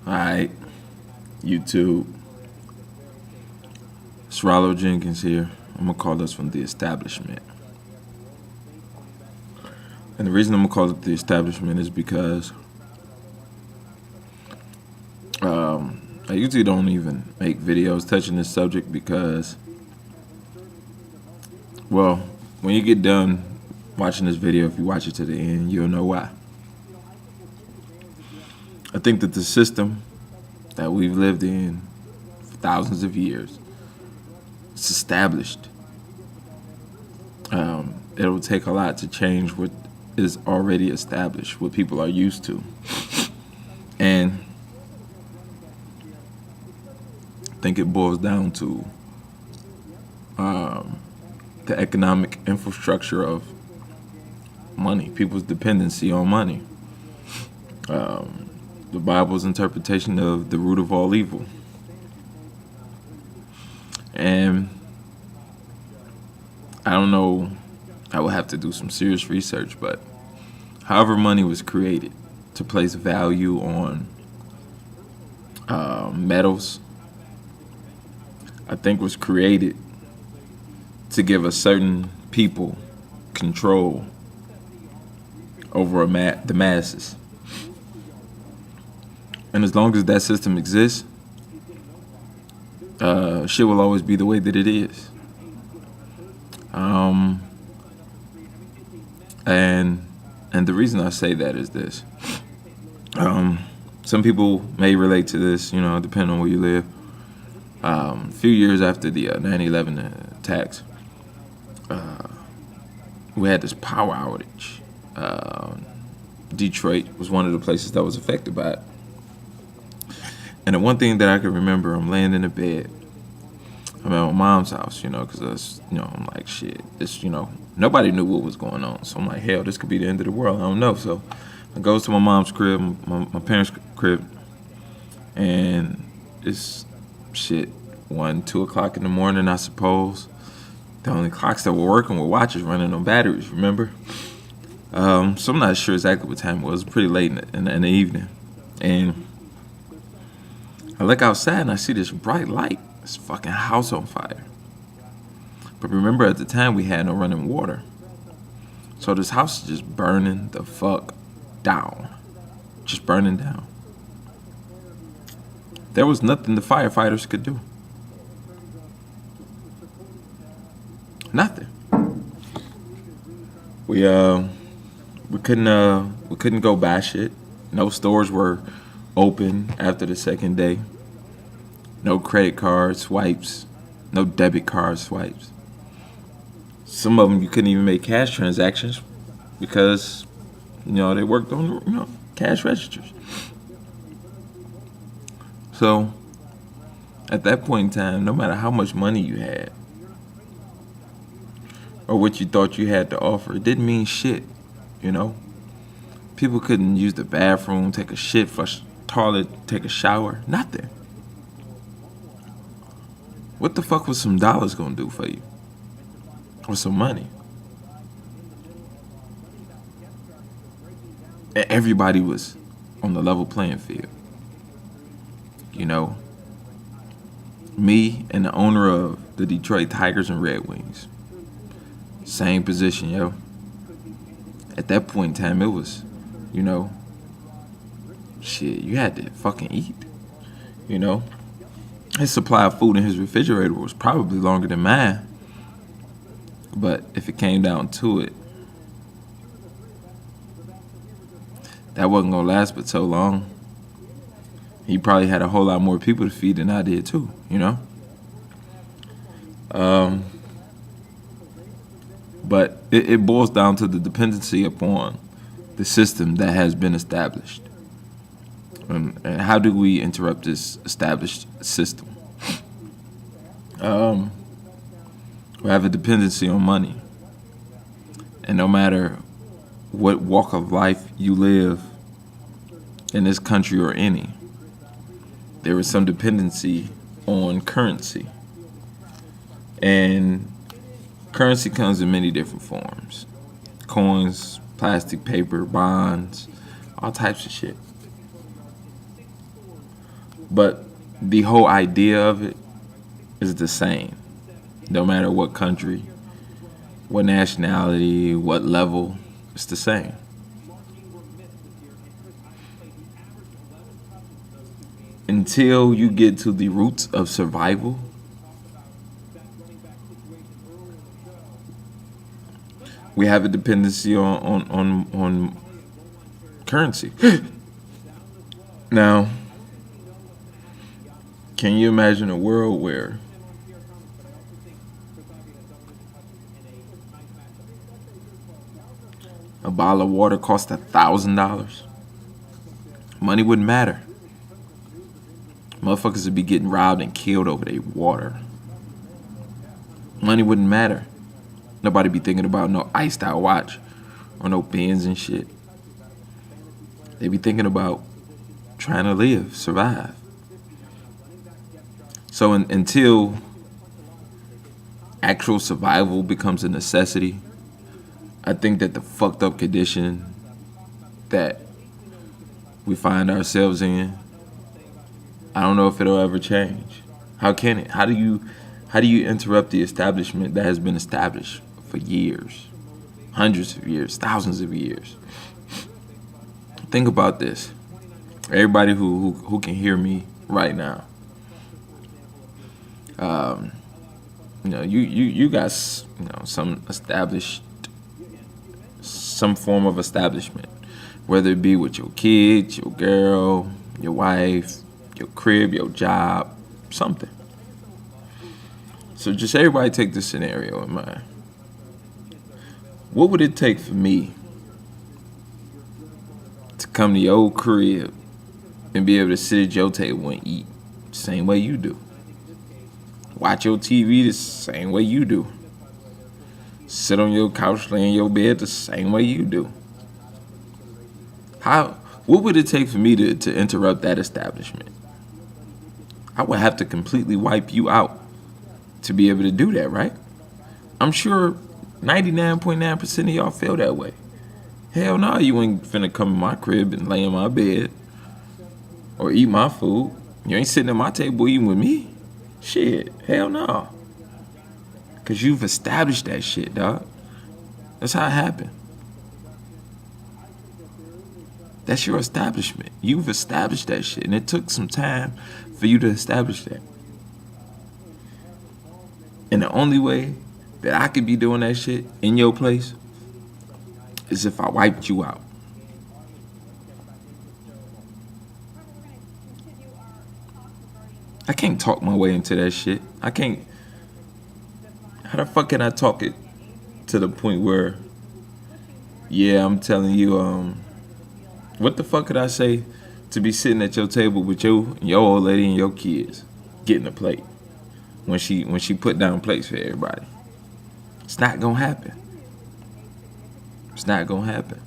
Alright, YouTube. It's Rollo Jenkins here. I'm gonna call this one the establishment. And the reason I'm gonna call it the establishment is because I usually don't even make videos touching this subject because, well, when you get done watching this video, if you watch it to the end, you'll know why. I think that the system that we've lived in for thousands of years, it's established. It'll take a lot to change what is already established, what people are used to. And I think it boils down to the economic infrastructure of money, people's dependency on money. The Bible's interpretation of the root of all evil. And I don't know, I would have to do some serious research, but however money was created to place value on metals, I think was created to give a certain people control over the masses. And as long as that system exists, shit will always be the way that it is. And the reason I say that is this. Some people may relate to this, depending on where you live. A few years after the 9/11 attacks, we had this power outage. Detroit was one of the places that was affected by it. And the one thing that I can remember, I'm laying in the bed. I'm at my mom's house, because I'm like, shit, this, nobody knew what was going on. So I'm like, hell, this could be the end of the world. I don't know. So I goes to my mom's crib, my parents' crib, and it's shit, 1, 2 o'clock in the morning, I suppose. The only clocks that were working were watches running on batteries, remember? So I'm not sure exactly what time it was. It was pretty late in the evening. And I look outside and I see this bright light. This fucking house on fire. But remember, at the time, we had no running water. So this house is just burning the fuck down. Just burning down. There was nothing the firefighters could do. Nothing. We couldn't go buy shit. No stores were open after the second day. No credit card swipes. No debit card swipes. Some of them you couldn't even make cash transactions because, they worked on, cash registers. So, at that point in time, no matter how much money you had or what you thought you had to offer, it didn't mean shit, People couldn't use the bathroom, take a shit, flush the toilet, take a shower, nothing. What the fuck was some dollars gonna do for you? Or some money? Everybody was on the level playing field. Me and the owner of the Detroit Tigers and Red Wings. Same position, yo. At that point in time, it was, shit, you had to fucking eat, His supply of food in his refrigerator was probably longer than mine. But if it came down to it, that wasn't going to last but so long. He probably had a whole lot more people to feed than I did too, But it boils down to the dependency upon the system that has been established. And how do we interrupt this established system? We have a dependency on money. And no matter what walk of life you live in this country or any, there is some dependency on currency. And currency comes in many different forms. Coins, plastic paper, bonds, all types of shit. But the whole idea of it is the same, no matter what country, what nationality, what level, it's the same. Until you get to the roots of survival, we have a dependency on currency. Now, can you imagine a world where a bottle of water cost $1,000? Money wouldn't matter. Motherfuckers would be getting robbed and killed over their water. Money wouldn't matter. Nobody be thinking about no iced out watch or no pens and shit. They be thinking about trying to live, survive. So until actual survival becomes a necessity, I think that the fucked up condition that we find ourselves in, I don't know if it'll ever change. How can it? How do you interrupt the establishment that has been established for years, hundreds of years, thousands of years? Think about this. Everybody who can hear me right now. You got some established, some form of establishment, whether it be with your kids, your girl, your wife, your crib, your job, something. So just everybody take this scenario in mind. What would it take for me to come to your crib and be able to sit at your table and eat the same way you do? Watch your TV the same way you do. Sit on your couch, lay in your bed the same way you do. What would it take for me to interrupt that establishment? I would have to completely wipe you out to be able to do that, right? I'm sure 99.9% of y'all feel that way. Hell no, you ain't finna come in my crib and lay in my bed or eat my food. You ain't sitting at my table eating with me. Shit, hell no. Cause you've established that shit, dog. That's how it happened. That's your establishment. You've established that shit, and it took some time for you to establish that. And the only way that I could be doing that shit in your place is if I wiped you out. I can't talk my way into that shit. I can't. How the fuck can I talk it to the point where, yeah, I'm telling you, what the fuck could I say to be sitting at your table with your old lady and your kids getting a plate when she put down plates for everybody? It's not gonna happen. It's not gonna happen.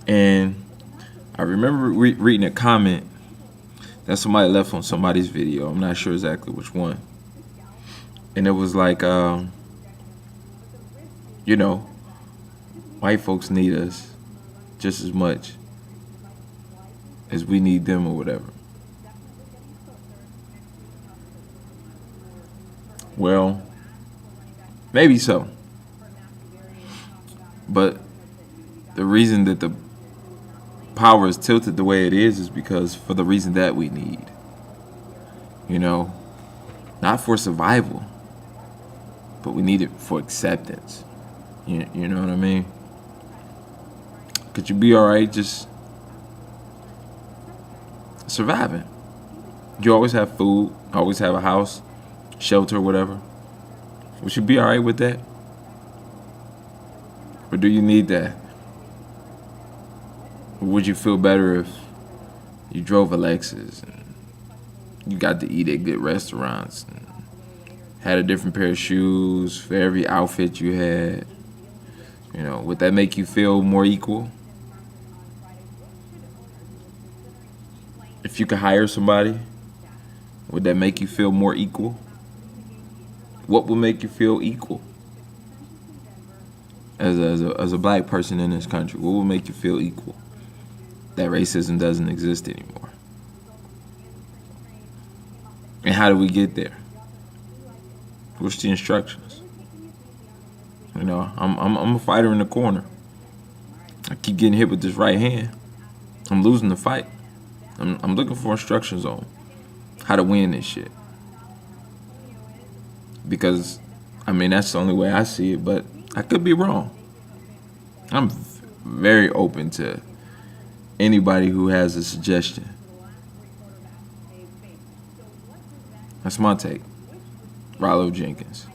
And I remember reading a comment that somebody left on somebody's video. I'm not sure exactly which one. And it was like, white folks need us just as much as we need them or whatever. Well, maybe so. But the reason that the power is tilted the way it is because for the reason that we need. Not for survival, but we need it for acceptance. You know what I mean? Could you be alright just surviving? You always have food, always have a house, shelter, whatever. Would you be alright with that? Or do you need that? Or would you feel better if you drove a Lexus and you got to eat at good restaurants and had a different pair of shoes for every outfit you had? Would that make you feel more equal? If you could hire somebody, would that make you feel more equal? What would make you feel equal? As a black person in this country, what would make you feel equal? that racism doesn't exist anymore. And how do we get there? What's the instructions? You know, I'm a fighter in the corner. I keep getting hit with this right hand. I'm losing the fight. I'm looking for instructions on how to win this shit. Because, I mean, that's the only way I see it, but I could be wrong. I'm very open to anybody who has a suggestion. That's my take. Rollo Jenkins.